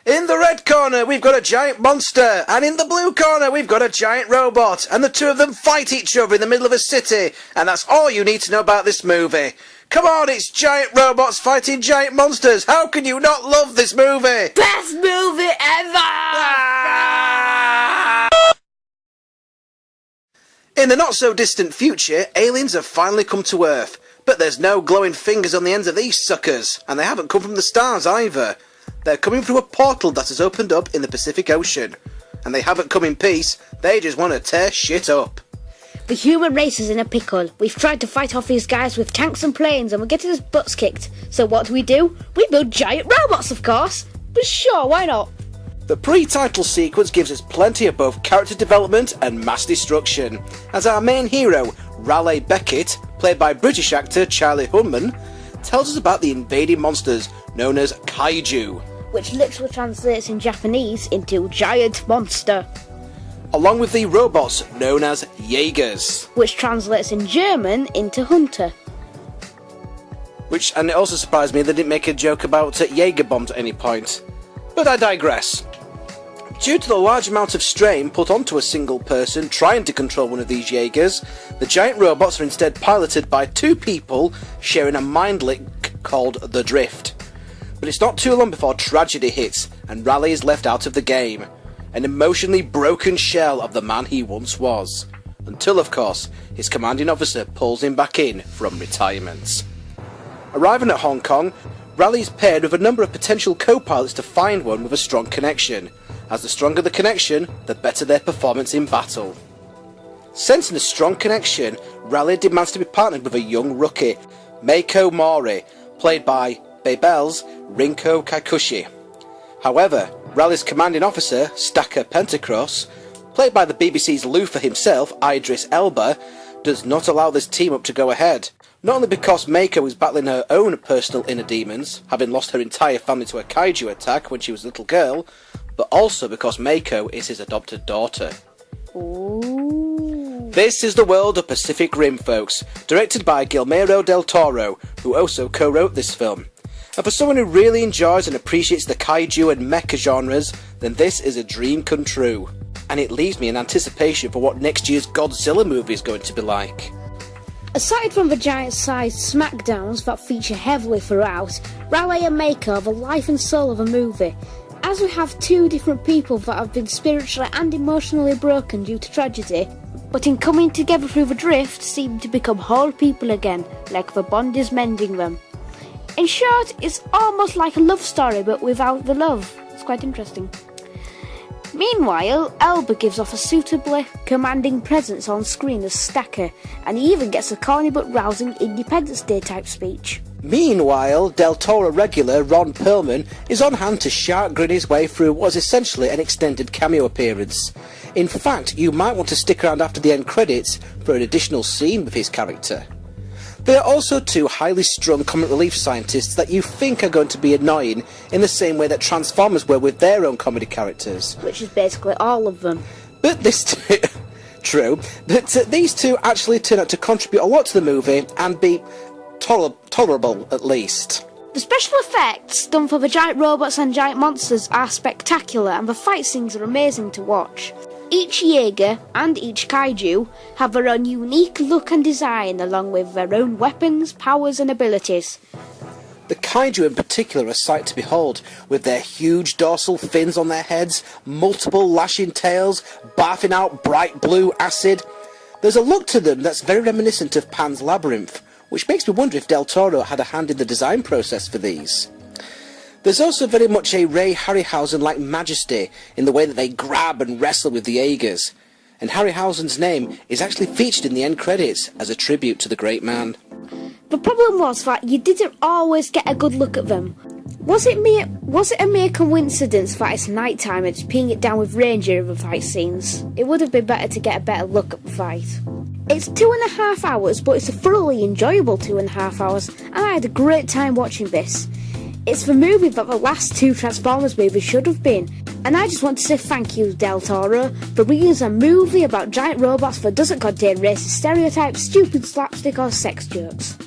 In the red corner, we've got a giant monster, and in the blue corner, we've got a giant robot, and the two of them fight each other in the middle of a city, and that's all you need to know about this movie. Come on, it's giant robots fighting giant monsters. How can you not love this movie? Best movie ever! Ah! In the not-so-distant future, aliens have finally come to Earth, but there's no glowing fingers on the ends of these suckers, and they haven't come from the stars either. They're coming through a portal that has opened up in the Pacific Ocean. And they haven't come in peace, they just want to tear shit up. The human race is in a pickle. We've tried to fight off these guys with tanks and planes and we're getting our butts kicked. So what do? We build giant robots, of course. But sure, why not? The pre-title sequence gives us plenty of both character development and mass destruction, as our main hero, Raleigh Beckett, played by British actor Charlie Hunnam, tells us about the invading monsters known as kaiju, which literally translates in Japanese into giant monster, along with the robots known as Jaegers, which translates in German into hunter. And it also surprised me they didn't make a joke about Jaeger bombs at any point. But I digress. Due to the large amount of strain put onto a single person trying to control one of these Jaegers, the giant robots are instead piloted by two people sharing a mind link called the Drift. But it's not too long before tragedy hits and Raleigh is left out of the game, an emotionally broken shell of the man he once was, until of course his commanding officer pulls him back in from retirement. Arriving at Hong Kong, Raleigh is paired with a number of potential co-pilots to find one with a strong connection, as the stronger the connection, the better their performance in battle. Sensing a strong connection, Raleigh demands to be partnered with a young rookie, Meiko Mori, played by Babel's Rinko Kikuchi. However, Raleigh's commanding officer, Stacker Pentacross, played by the BBC's Luther himself, Idris Elba, does not allow this team-up to go ahead. Not only because Meiko is battling her own personal inner demons, having lost her entire family to a kaiju attack when she was a little girl, but also because Meiko is his adopted daughter. Ooh. This is the world of Pacific Rim, folks, directed by Guillermo del Toro, who also co-wrote this film. And for someone who really enjoys and appreciates the kaiju and mecha genres, then this is a dream come true. And it leaves me in anticipation for what next year's Godzilla movie is going to be like. Aside from the giant-sized smackdowns that feature heavily throughout, Raleigh and Meiko are the life and soul of the movie, as we have two different people that have been spiritually and emotionally broken due to tragedy, but in coming together through the drift seem to become whole people again, like the bond is mending them. In short, it's almost like a love story but without the love. It's quite interesting. Meanwhile, Elba gives off a suitably commanding presence on screen as Stacker, and he even gets a corny but rousing Independence Day type speech. Meanwhile, Del Toro regular Ron Perlman is on hand to shark grin his way through what is essentially an extended cameo appearance. In fact, you might want to stick around after the end credits for an additional scene with his character. There are also two highly strung comic relief scientists that you think are going to be annoying in the same way that Transformers were with their own comedy characters. Which is basically all of them. But True, but these two actually turn out to contribute a lot to the movie and be tolerable at least. The special effects done for the giant robots and giant monsters are spectacular and the fight scenes are amazing to watch. Each Jaeger and each kaiju have their own unique look and design along with their own weapons, powers and abilities. The kaiju in particular are a sight to behold, with their huge dorsal fins on their heads, multiple lashing tails, barfing out bright blue acid. There's a look to them that's very reminiscent of Pan's Labyrinth, which makes me wonder if Del Toro had a hand in the design process for these. There's also very much a Ray Harryhausen-like majesty in the way that they grab and wrestle with the Jaegers, and Harryhausen's name is actually featured in the end credits as a tribute to the great man. The problem was that you didn't always get a good look at them. Was it a mere coincidence that it's night time and it's peeing it down with rain during the fight scenes? It would have been better to get a better look at the fight. It's 2.5 hours, but it's a thoroughly enjoyable 2.5 hours, and I had a great time watching this. It's the movie that the last two Transformers movies should have been, And I just want to say thank you, Del Toro, for bringing us a movie about giant robots that doesn't contain racist stereotypes, stupid slapstick or sex jokes.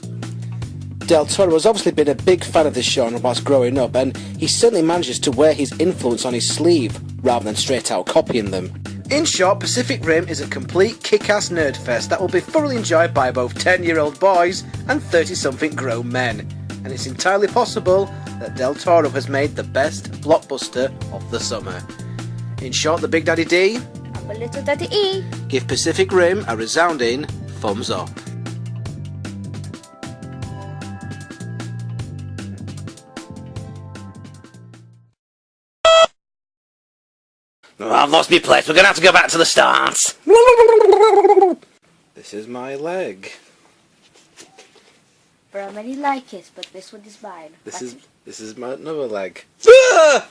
Del Toro has obviously been a big fan of this genre whilst growing up, and he certainly manages to wear his influence on his sleeve, rather than straight out copying them. In short, Pacific Rim is a complete kick-ass nerdfest that will be thoroughly enjoyed by both 10-year-old boys and 30-something grown men. And it's entirely possible that Del Toro has made the best blockbuster of the summer. In short, the Big Daddy D I'm a little Daddy E. give Pacific Rim a resounding thumbs up. Oh, I've lost my place. We're going to have to go back to the start. This is my leg. There are many like it, but this one is mine. This is my another leg. Ah!